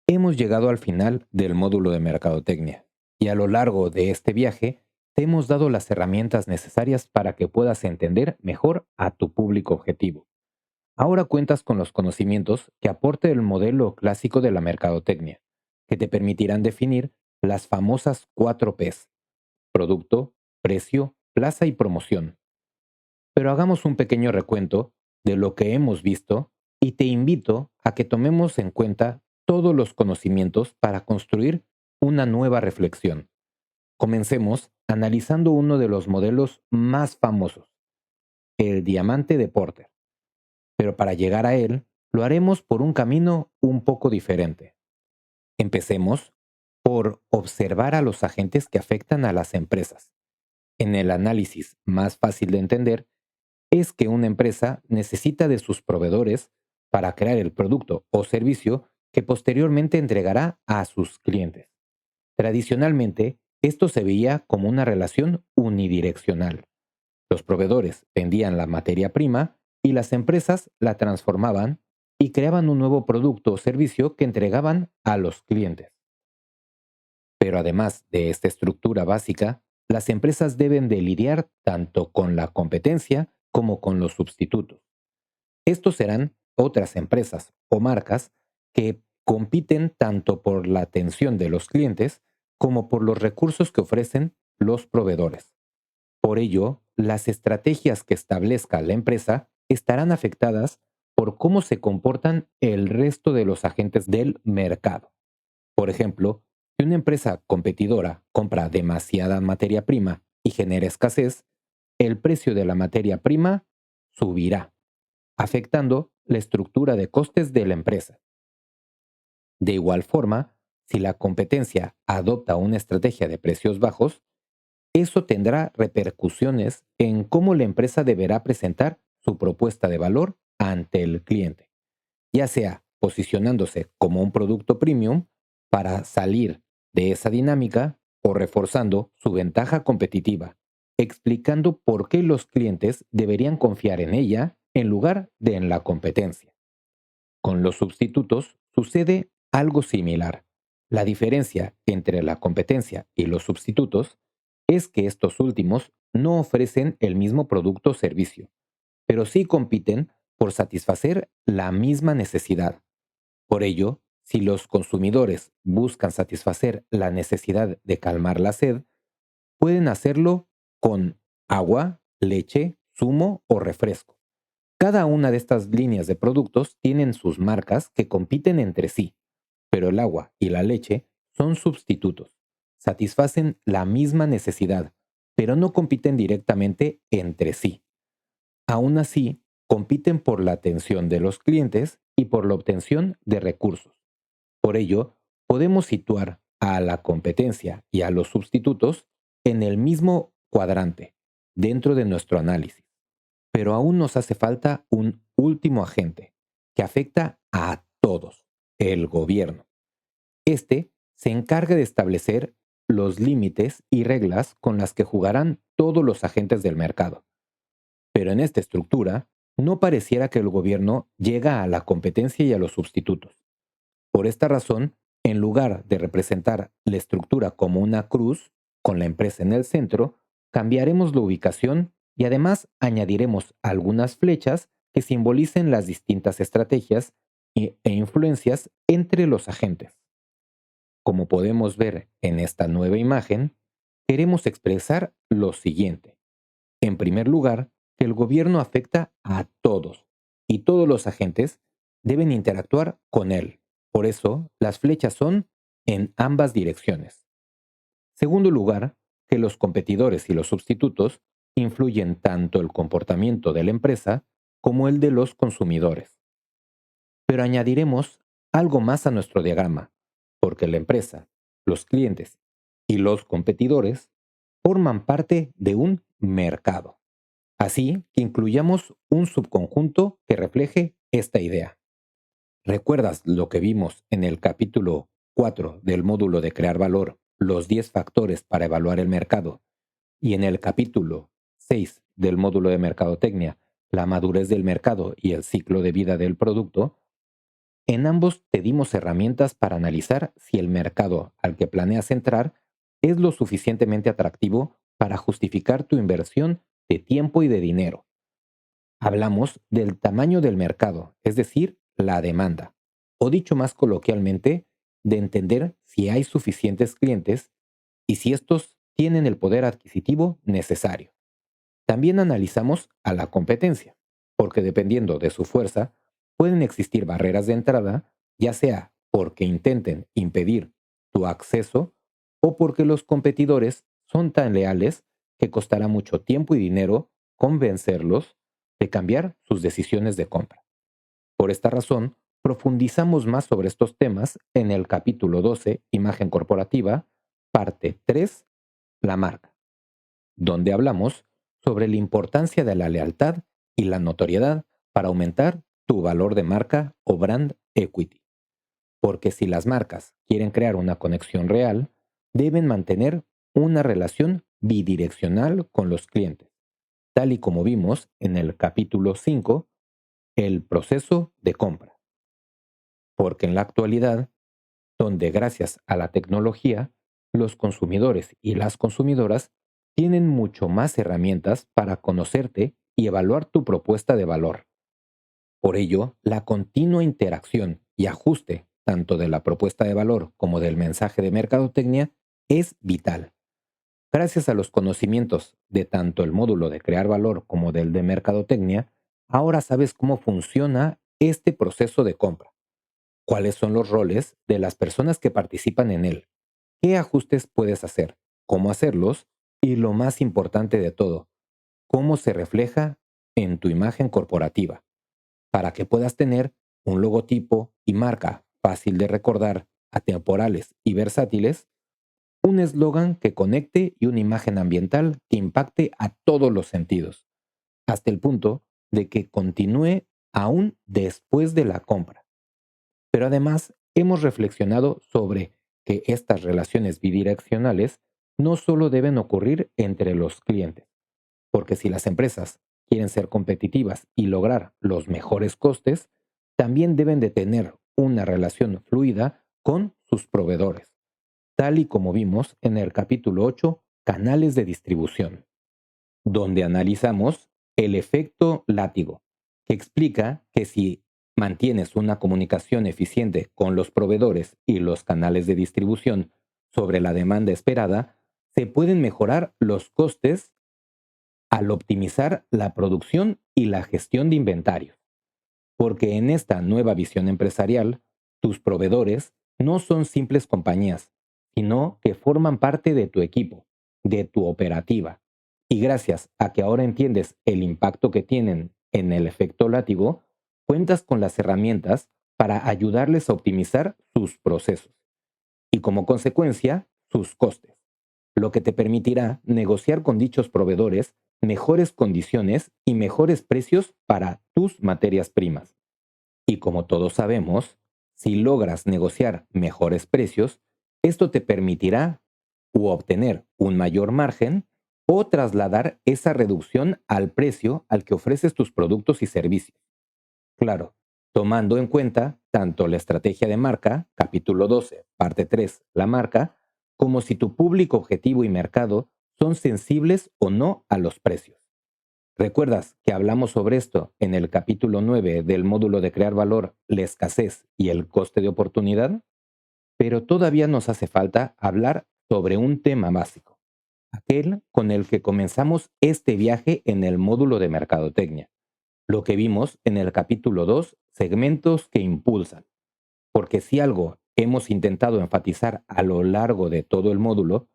Hemos llegado al final del módulo de mercadotecnia y a lo largo de este viaje te hemos dado las herramientas necesarias para que puedas entender mejor a tu público objetivo. Ahora cuentas con los conocimientos que aporta el modelo clásico de la mercadotecnia, que te permitirán definir las famosas 4 Ps: producto, precio, plaza y promoción. Pero hagamos un pequeño recuento de lo que hemos visto y te invito a que tomemos en cuenta todos los conocimientos para construir una nueva reflexión. Comencemos analizando uno de los modelos más famosos, el diamante de Porter. Pero para llegar a él, lo haremos por un camino un poco diferente. Empecemos por observar a los agentes que afectan a las empresas. En el análisis más fácil de entender, es que una empresa necesita de sus proveedores para crear el producto o servicio que posteriormente entregará a sus clientes. Tradicionalmente, esto se veía como una relación unidireccional. Los proveedores vendían la materia prima y las empresas la transformaban y creaban un nuevo producto o servicio que entregaban a los clientes. Pero además de esta estructura básica, las empresas deben de lidiar tanto con la competencia como con los sustitutos. Estos serán otras empresas o marcas que compiten tanto por la atención de los clientes como por los recursos que ofrecen los proveedores. Por ello, las estrategias que establezca la empresa estarán afectadas por cómo se comportan el resto de los agentes del mercado. Por ejemplo, si una empresa competidora compra demasiada materia prima y genera escasez, el precio de la materia prima subirá, afectando la estructura de costes de la empresa. De igual forma, si la competencia adopta una estrategia de precios bajos, eso tendrá repercusiones en cómo la empresa deberá presentar su propuesta de valor ante el cliente, ya sea posicionándose como un producto premium para salir de esa dinámica o reforzando su ventaja competitiva, explicando por qué los clientes deberían confiar en ella en lugar de en la competencia. Con los sustitutos sucede algo similar. La diferencia entre la competencia y los sustitutos es que estos últimos no ofrecen el mismo producto o servicio, pero sí compiten por satisfacer la misma necesidad. Por ello, si los consumidores buscan satisfacer la necesidad de calmar la sed, pueden hacerlo con agua, leche, zumo o refresco. Cada una de estas líneas de productos tienen sus marcas que compiten entre sí, pero el agua y la leche son sustitutos. Satisfacen la misma necesidad, pero no compiten directamente entre sí. Aún así, compiten por la atención de los clientes y por la obtención de recursos. Por ello, podemos situar a la competencia y a los sustitutos en el mismo cuadrante dentro de nuestro análisis. Pero aún nos hace falta un último agente que afecta a todos: el gobierno. Este se encarga de establecer los límites y reglas con las que jugarán todos los agentes del mercado. Pero en esta estructura, no pareciera que el gobierno llega a la competencia y a los sustitutos. Por esta razón, en lugar de representar la estructura como una cruz, con la empresa en el centro, cambiaremos la ubicación y además añadiremos algunas flechas que simbolicen las distintas estrategias e influencias entre los agentes. Como podemos ver en esta nueva imagen, queremos expresar lo siguiente. En primer lugar, que el gobierno afecta a todos y todos los agentes deben interactuar con él. Por eso, las flechas son en ambas direcciones. Segundo lugar, que los competidores y los sustitutos influyen tanto el comportamiento de la empresa como el de los consumidores. Pero añadiremos algo más a nuestro diagrama, porque la empresa, los clientes y los competidores forman parte de un mercado. Así que incluyamos un subconjunto que refleje esta idea. ¿Recuerdas lo que vimos en el capítulo 4 del módulo de crear valor, los 10 factores para evaluar el mercado? Y en el capítulo 6 del módulo de mercadotecnia, la madurez del mercado y el ciclo de vida del producto. En ambos te dimos herramientas para analizar si el mercado al que planeas entrar es lo suficientemente atractivo para justificar tu inversión de tiempo y de dinero. Hablamos del tamaño del mercado, es decir, la demanda, o dicho más coloquialmente, de entender si hay suficientes clientes y si estos tienen el poder adquisitivo necesario. También analizamos a la competencia, porque dependiendo de su fuerza, pueden existir barreras de entrada, ya sea porque intenten impedir tu acceso o porque los competidores son tan leales que costará mucho tiempo y dinero convencerlos de cambiar sus decisiones de compra. Por esta razón, profundizamos más sobre estos temas en el capítulo 12, Imagen Corporativa, parte 3, la marca, donde hablamos sobre la importancia de la lealtad y la notoriedad para aumentar tu valor de marca o brand equity. Porque si las marcas quieren crear una conexión real, deben mantener una relación bidireccional con los clientes, tal y como vimos en el capítulo 5, el proceso de compra. Porque en la actualidad, donde gracias a la tecnología, los consumidores y las consumidoras tienen mucho más herramientas para conocerte y evaluar tu propuesta de valor. Por ello, la continua interacción y ajuste tanto de la propuesta de valor como del mensaje de mercadotecnia es vital. Gracias a los conocimientos de tanto el módulo de crear valor como del de mercadotecnia, ahora sabes cómo funciona este proceso de compra, cuáles son los roles de las personas que participan en él, qué ajustes puedes hacer, cómo hacerlos y lo más importante de todo, cómo se refleja en tu imagen corporativa, para que puedas tener un logotipo y marca fácil de recordar, atemporales y versátiles, un eslogan que conecte y una imagen ambiental que impacte a todos los sentidos, hasta el punto de que continúe aún después de la compra. Pero además, hemos reflexionado sobre que estas relaciones bidireccionales no solo deben ocurrir entre los clientes, porque si las empresas quieren ser competitivas y lograr los mejores costes, también deben de tener una relación fluida con sus proveedores, tal y como vimos en el capítulo 8, Canales de distribución, donde analizamos el efecto látigo, que explica que si mantienes una comunicación eficiente con los proveedores y los canales de distribución sobre la demanda esperada, se pueden mejorar los costes al optimizar la producción y la gestión de inventarios. Porque en esta nueva visión empresarial, tus proveedores no son simples compañías, sino que forman parte de tu equipo, de tu operativa. Y gracias a que ahora entiendes el impacto que tienen en el efecto látigo, cuentas con las herramientas para ayudarles a optimizar sus procesos y como consecuencia sus costes, lo que te permitirá negociar con dichos proveedores mejores condiciones y mejores precios para tus materias primas. Y como todos sabemos, si logras negociar mejores precios, esto te permitirá u obtener un mayor margen o trasladar esa reducción al precio al que ofreces tus productos y servicios. Claro, tomando en cuenta tanto la estrategia de marca, capítulo 12, parte 3, la marca, como si tu público objetivo y mercado son sensibles o no a los precios. ¿Recuerdas que hablamos sobre esto en el capítulo 9 del módulo de crear valor, la escasez y el coste de oportunidad? Pero todavía nos hace falta hablar sobre un tema básico, aquel con el que comenzamos este viaje en el módulo de mercadotecnia, lo que vimos en el capítulo 2, segmentos que impulsan. Porque si algo hemos intentado enfatizar a lo largo de todo el módulo,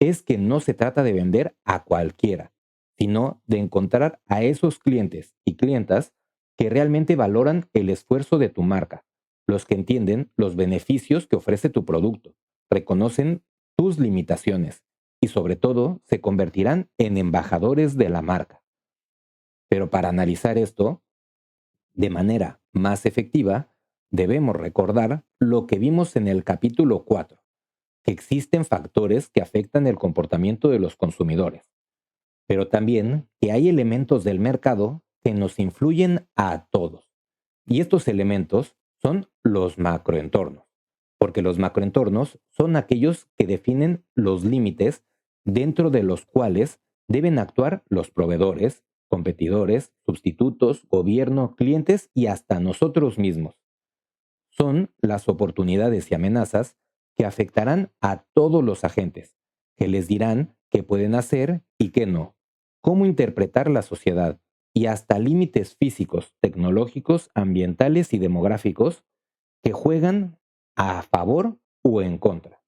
es que no se trata de vender a cualquiera, sino de encontrar a esos clientes y clientas que realmente valoran el esfuerzo de tu marca, los que entienden los beneficios que ofrece tu producto, reconocen tus limitaciones y sobre todo se convertirán en embajadores de la marca. Pero para analizar esto de manera más efectiva, debemos recordar lo que vimos en el capítulo 4, que existen factores que afectan el comportamiento de los consumidores, pero también que hay elementos del mercado que nos influyen a todos. Y estos elementos son los macroentornos, porque los macroentornos son aquellos que definen los límites dentro de los cuales deben actuar los proveedores, competidores, sustitutos, gobierno, clientes y hasta nosotros mismos. Son las oportunidades y amenazas que afectarán a todos los agentes, que les dirán qué pueden hacer y qué no, cómo interpretar la sociedad y hasta límites físicos, tecnológicos, ambientales y demográficos que juegan a favor o en contra.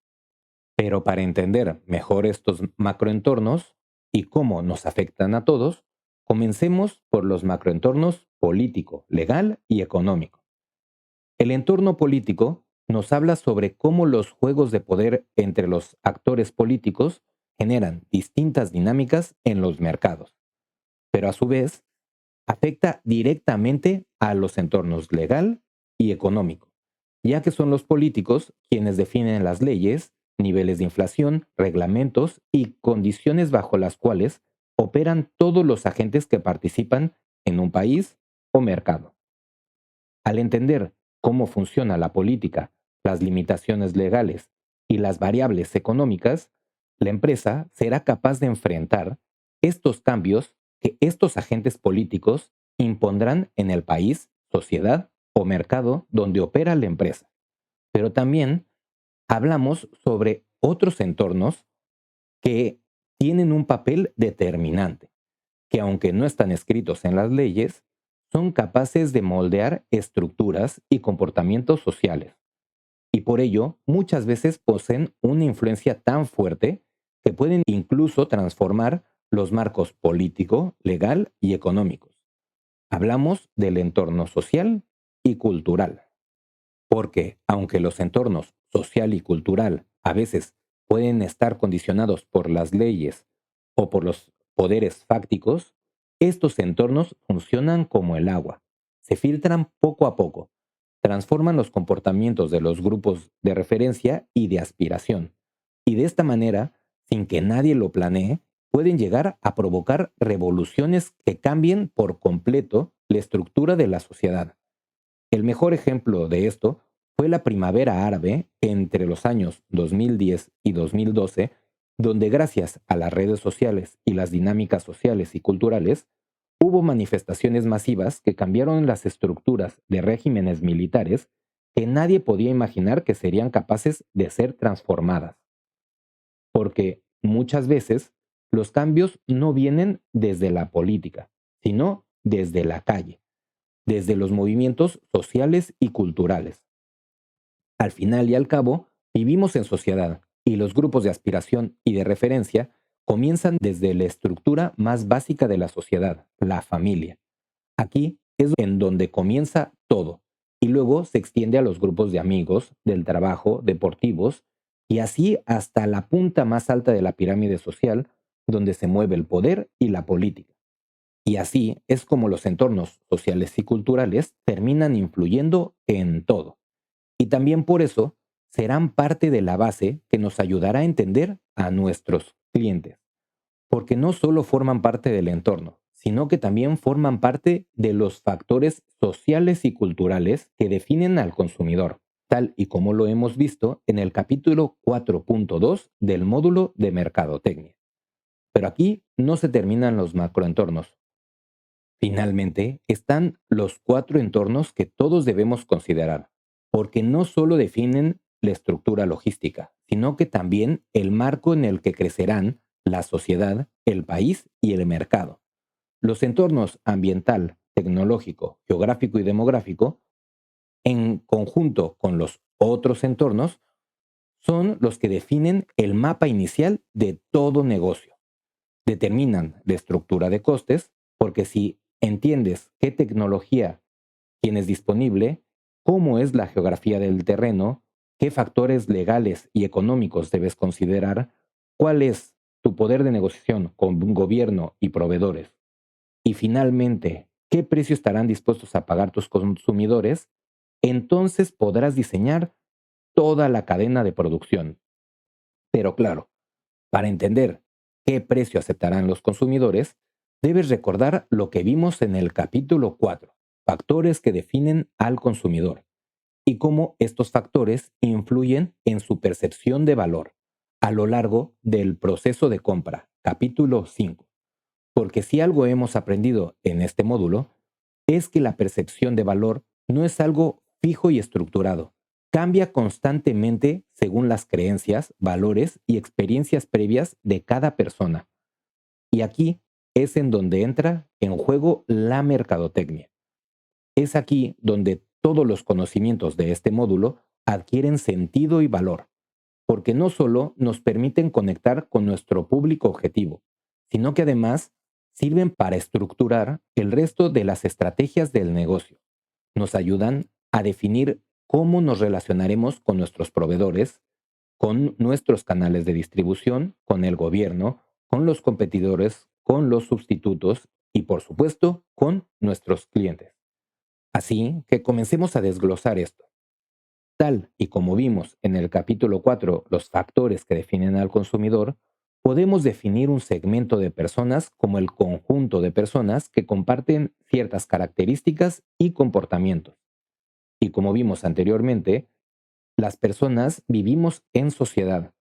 Pero para entender mejor estos macroentornos y cómo nos afectan a todos, comencemos por los macroentornos político, legal y económico. El entorno político nos habla sobre cómo los juegos de poder entre los actores políticos generan distintas dinámicas en los mercados, pero a su vez afecta directamente a los entornos legal y económico, ya que son los políticos quienes definen las leyes, niveles de inflación, reglamentos y condiciones bajo las cuales operan todos los agentes que participan en un país o mercado. Al entender cómo funciona la política, las limitaciones legales y las variables económicas, la empresa será capaz de enfrentar estos cambios que estos agentes políticos impondrán en el país, sociedad o mercado donde opera la empresa. Pero también hablamos sobre otros entornos que tienen un papel determinante, que aunque no están escritos en las leyes, son capaces de moldear estructuras y comportamientos sociales, y por ello muchas veces poseen una influencia tan fuerte que pueden incluso transformar los marcos político, legal y económicos. Hablamos del entorno social y cultural, porque aunque los entornos social y cultural a veces pueden estar condicionados por las leyes o por los poderes fácticos, estos entornos funcionan como el agua. Se filtran poco a poco, transforman los comportamientos de los grupos de referencia y de aspiración, y de esta manera, sin que nadie lo planee, pueden llegar a provocar revoluciones que cambien por completo la estructura de la sociedad. El mejor ejemplo de esto fue la primavera árabe entre los años 2010 y 2012, donde gracias a las redes sociales y las dinámicas sociales y culturales, hubo manifestaciones masivas que cambiaron las estructuras de regímenes militares que nadie podía imaginar que serían capaces de ser transformadas. Porque muchas veces los cambios no vienen desde la política, sino desde la calle, desde los movimientos sociales y culturales. Al final y al cabo, vivimos en sociedad y los grupos de aspiración y de referencia comienzan desde la estructura más básica de la sociedad, la familia. Aquí es en donde comienza todo y luego se extiende a los grupos de amigos, del trabajo, deportivos y así hasta la punta más alta de la pirámide social donde se mueve el poder y la política. Y así es como los entornos sociales y culturales terminan influyendo en todo. Y también por eso serán parte de la base que nos ayudará a entender a nuestros clientes, porque no solo forman parte del entorno, sino que también forman parte de los factores sociales y culturales que definen al consumidor, tal y como lo hemos visto en el capítulo 4.2 del módulo de mercadotecnia. Pero aquí no se terminan los macroentornos. Finalmente, están los cuatro entornos que todos debemos considerar, porque no solo definen la estructura logística, sino que también el marco en el que crecerán la sociedad, el país y el mercado. Los entornos ambiental, tecnológico, geográfico y demográfico, en conjunto con los otros entornos, son los que definen el mapa inicial de todo negocio. Determinan la estructura de costes, porque si entiendes qué tecnología tienes disponible, cómo es la geografía del terreno, qué factores legales y económicos debes considerar, cuál es tu poder de negociación con un gobierno y proveedores, y finalmente, qué precio estarán dispuestos a pagar tus consumidores, entonces podrás diseñar toda la cadena de producción. Pero claro, para entender qué precio aceptarán los consumidores, debes recordar lo que vimos en el capítulo 4, factores que definen al consumidor. y cómo estos factores influyen en su percepción de valor a lo largo del proceso de compra. Capítulo 5. Porque si algo hemos aprendido en este módulo, es que la percepción de valor no es algo fijo y estructurado. Cambia constantemente según las creencias, valores y experiencias previas de cada persona. Y aquí es en donde entra en juego la mercadotecnia. Es aquí donde todos los conocimientos de este módulo adquieren sentido y valor, porque no solo nos permiten conectar con nuestro público objetivo, sino que además sirven para estructurar el resto de las estrategias del negocio. Nos ayudan a definir cómo nos relacionaremos con nuestros proveedores, con nuestros canales de distribución, con el gobierno, con los competidores, con los sustitutos y, por supuesto, con nuestros clientes. Así que comencemos a desglosar esto. Tal y como vimos en el capítulo 4, los factores que definen al consumidor, podemos definir un segmento de personas como el conjunto de personas que comparten ciertas características y comportamientos. Y como vimos anteriormente, las personas vivimos en sociedad.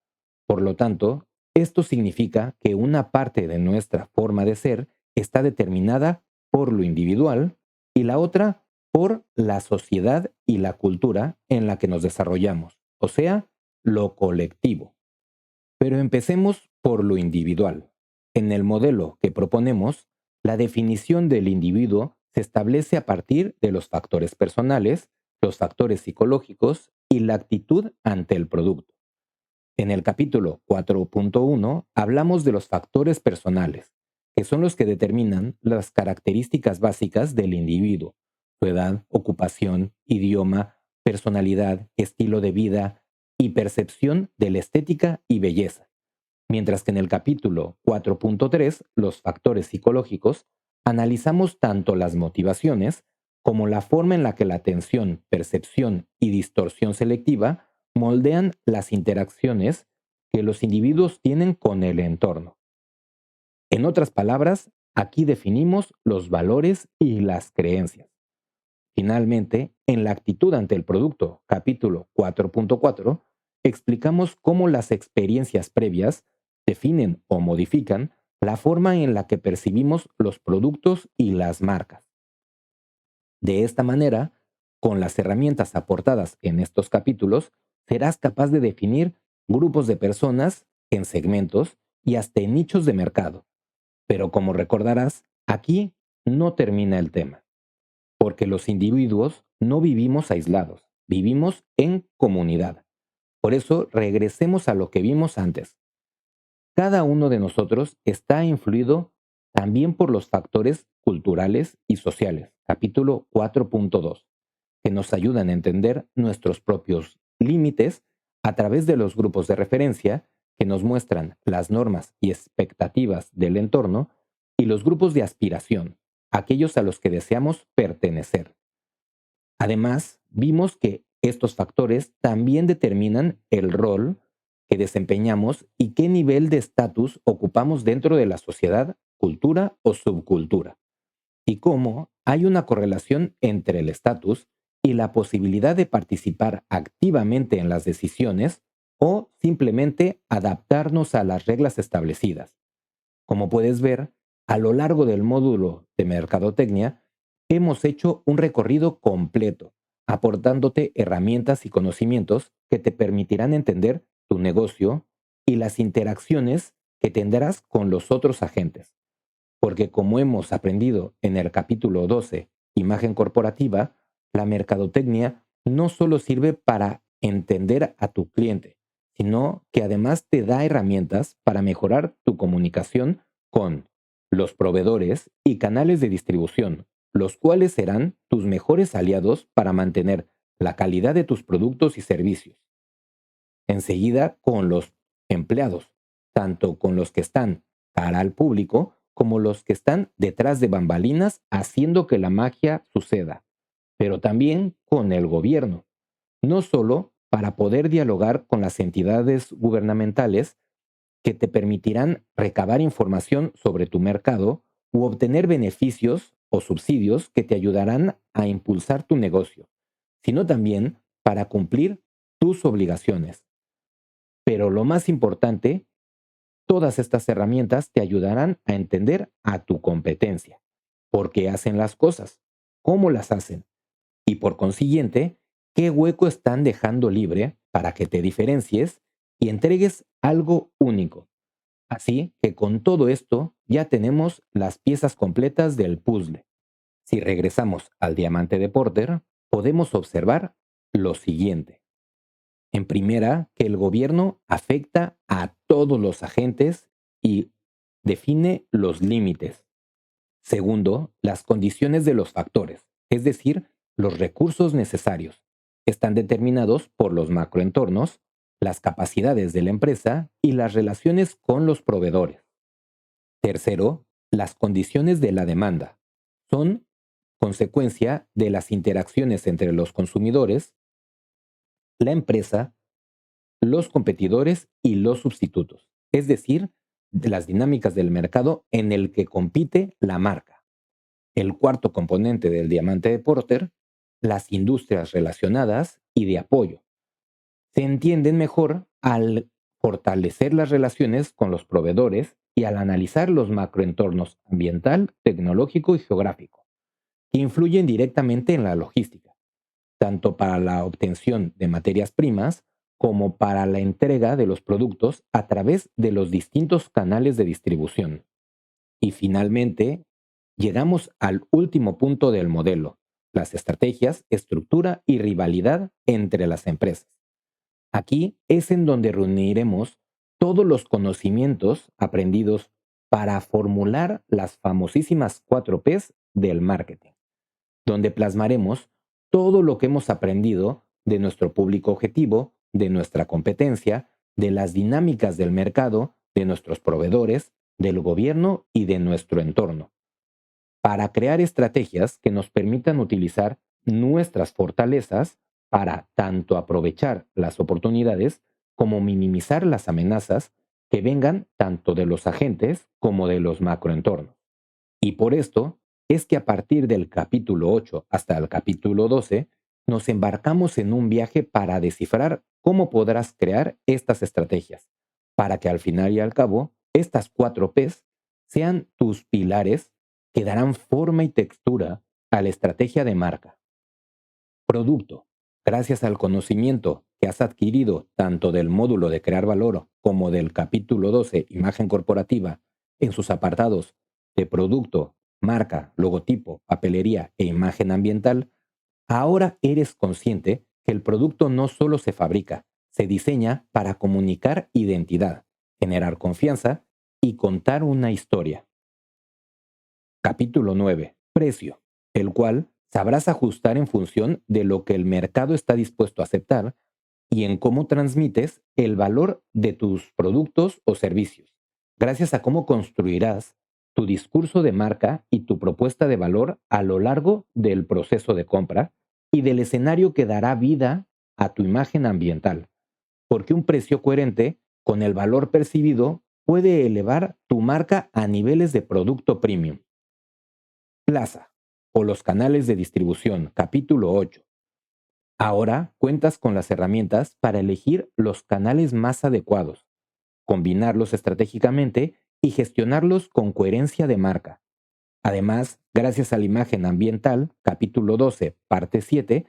Por lo tanto, esto significa que una parte de nuestra forma de ser está determinada por lo individual y la otra por la sociedad y la cultura en la que nos desarrollamos, o sea, lo colectivo. Pero empecemos por lo individual. En el modelo que proponemos, la definición del individuo se establece a partir de los factores personales, los factores psicológicos y la actitud ante el producto. En el capítulo 4.1 hablamos de los factores personales, que son los que determinan las características básicas del individuo: su edad, ocupación, idioma, personalidad, estilo de vida y percepción de la estética y belleza. Mientras que en el capítulo 4.3, los factores psicológicos, analizamos tanto las motivaciones como la forma en la que la atención, percepción y distorsión selectiva moldean las interacciones que los individuos tienen con el entorno. En otras palabras, aquí definimos los valores y las creencias. Finalmente, en la actitud ante el producto, capítulo 4.4, explicamos cómo las experiencias previas definen o modifican la forma en la que percibimos los productos y las marcas. De esta manera, con las herramientas aportadas en estos capítulos, serás capaz de definir grupos de personas en segmentos y hasta en nichos de mercado. Pero como recordarás, aquí no termina el tema, porque los individuos no vivimos aislados, vivimos en comunidad. Por eso, regresemos a lo que vimos antes. Cada uno de nosotros está influido también por los factores culturales y sociales, capítulo 4.2, que nos ayudan a entender nuestros propios límites a través de los grupos de referencia que nos muestran las normas y expectativas del entorno, y los grupos de aspiración, aquellos a los que deseamos pertenecer. Además, vimos que estos factores también determinan el rol que desempeñamos y qué nivel de estatus ocupamos dentro de la sociedad, cultura o subcultura, y cómo hay una correlación entre el estatus y la posibilidad de participar activamente en las decisiones o simplemente adaptarnos a las reglas establecidas. Como puedes ver, a lo largo del módulo de Mercadotecnia, hemos hecho un recorrido completo, aportándote herramientas y conocimientos que te permitirán entender tu negocio y las interacciones que tendrás con los otros agentes. Porque como hemos aprendido en el capítulo 12, Imagen corporativa, la mercadotecnia no solo sirve para entender a tu cliente, sino que además te da herramientas para mejorar tu comunicación con los proveedores y canales de distribución, los cuales serán tus mejores aliados para mantener la calidad de tus productos y servicios. Enseguida, con los empleados, tanto con los que están cara al público como los que están detrás de bambalinas haciendo que la magia suceda, pero también con el gobierno, no solo para poder dialogar con las entidades gubernamentales que te permitirán recabar información sobre tu mercado u obtener beneficios o subsidios que te ayudarán a impulsar tu negocio, sino también para cumplir tus obligaciones. Pero lo más importante, todas estas herramientas te ayudarán a entender a tu competencia, por qué hacen las cosas, cómo las hacen y por consiguiente, qué hueco están dejando libre para que te diferencies y entregues algo único. Así que con todo esto ya tenemos las piezas completas del puzzle. Si regresamos al diamante de Porter, podemos observar lo siguiente. En primera, que el gobierno afecta a todos los agentes y define los límites. Segundo, las condiciones de los factores, es decir, los recursos necesarios, están determinados por los macroentornos, las capacidades de la empresa y las relaciones con los proveedores. Tercero, las condiciones de la demanda son consecuencia de las interacciones entre los consumidores, la empresa, los competidores y los sustitutos, es decir, de las dinámicas del mercado en el que compite la marca. El cuarto componente del diamante de Porter, las industrias relacionadas y de apoyo. Se entienden mejor al fortalecer las relaciones con los proveedores y al analizar los macroentornos ambiental, tecnológico y geográfico, que influyen directamente en la logística, tanto para la obtención de materias primas como para la entrega de los productos a través de los distintos canales de distribución. Y finalmente, llegamos al último punto del modelo, las estrategias, estructura y rivalidad entre las empresas. Aquí es en donde reuniremos todos los conocimientos aprendidos para formular las famosísimas 4Ps del marketing, donde plasmaremos todo lo que hemos aprendido de nuestro público objetivo, de nuestra competencia, de las dinámicas del mercado, de nuestros proveedores, del gobierno y de nuestro entorno, para crear estrategias que nos permitan utilizar nuestras fortalezas para tanto aprovechar las oportunidades como minimizar las amenazas que vengan tanto de los agentes como de los macroentornos. Y por esto es que a partir del capítulo 8 hasta el capítulo 12 nos embarcamos en un viaje para descifrar cómo podrás crear estas estrategias, para que al final y al cabo estas 4Ps sean tus pilares que darán forma y textura a la estrategia de marca. Producto. Gracias al conocimiento que has adquirido tanto del módulo de crear valor como del capítulo 12, imagen corporativa, en sus apartados de producto, marca, logotipo, papelería e imagen ambiental, ahora eres consciente que el producto no solo se fabrica, se diseña para comunicar identidad, generar confianza y contar una historia. Capítulo 9. Precio, el cual sabrás ajustar en función de lo que el mercado está dispuesto a aceptar y en cómo transmites el valor de tus productos o servicios, gracias a cómo construirás tu discurso de marca y tu propuesta de valor a lo largo del proceso de compra y del escenario que dará vida a tu imagen ambiental, porque un precio coherente con el valor percibido puede elevar tu marca a niveles de producto premium. Plaza o los canales de distribución, capítulo 8. Ahora cuentas con las herramientas para elegir los canales más adecuados, combinarlos estratégicamente y gestionarlos con coherencia de marca. Además, gracias a la imagen ambiental, capítulo 12, parte 7,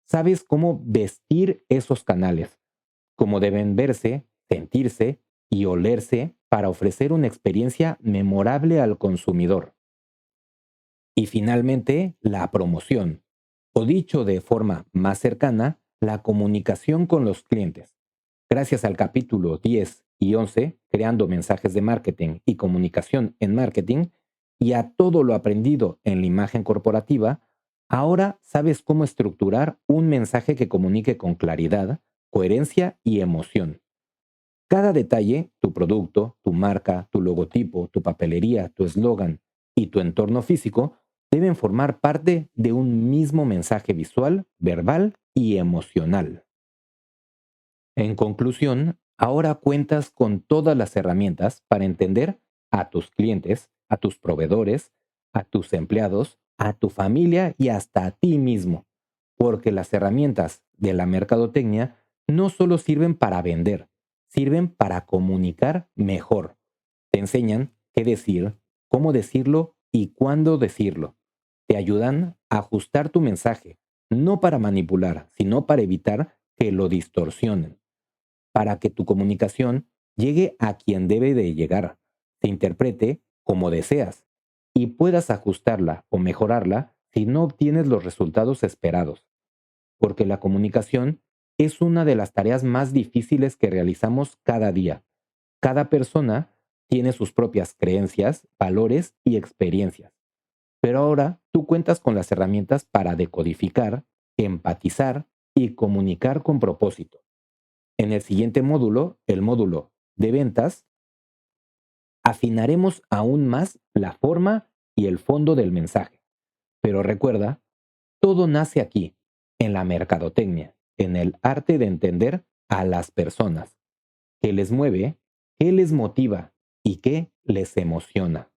sabes cómo vestir esos canales, cómo deben verse, sentirse y olerse para ofrecer una experiencia memorable al consumidor. Y finalmente, la promoción, o dicho de forma más cercana, la comunicación con los clientes. Gracias al capítulo 10 y 11, creando mensajes de marketing y comunicación en marketing, y a todo lo aprendido en la imagen corporativa, ahora sabes cómo estructurar un mensaje que comunique con claridad, coherencia y emoción. Cada detalle, tu producto, tu marca, tu logotipo, tu papelería, tu eslogan y tu entorno físico, deben formar parte de un mismo mensaje visual, verbal y emocional. En conclusión, ahora cuentas con todas las herramientas para entender a tus clientes, a tus proveedores, a tus empleados, a tu familia y hasta a ti mismo. porque las herramientas de la mercadotecnia no solo sirven para vender, sirven para comunicar mejor. Te enseñan qué decir, cómo decirlo y cuándo decirlo. Te ayudan a ajustar tu mensaje, no para manipular, sino para evitar que lo distorsionen, para que tu comunicación llegue a quien debe de llegar, se interprete como deseas y puedas ajustarla o mejorarla si no obtienes los resultados esperados, porque la comunicación es una de las tareas más difíciles que realizamos cada día. Cada persona tiene sus propias creencias, valores y experiencias, pero ahora tú cuentas con las herramientas para decodificar, empatizar y comunicar con propósito. En el siguiente módulo, el módulo de ventas, afinaremos aún más la forma y el fondo del mensaje. Pero recuerda, todo nace aquí, en la mercadotecnia, en el arte de entender a las personas, qué les mueve, qué les motiva y qué les emociona.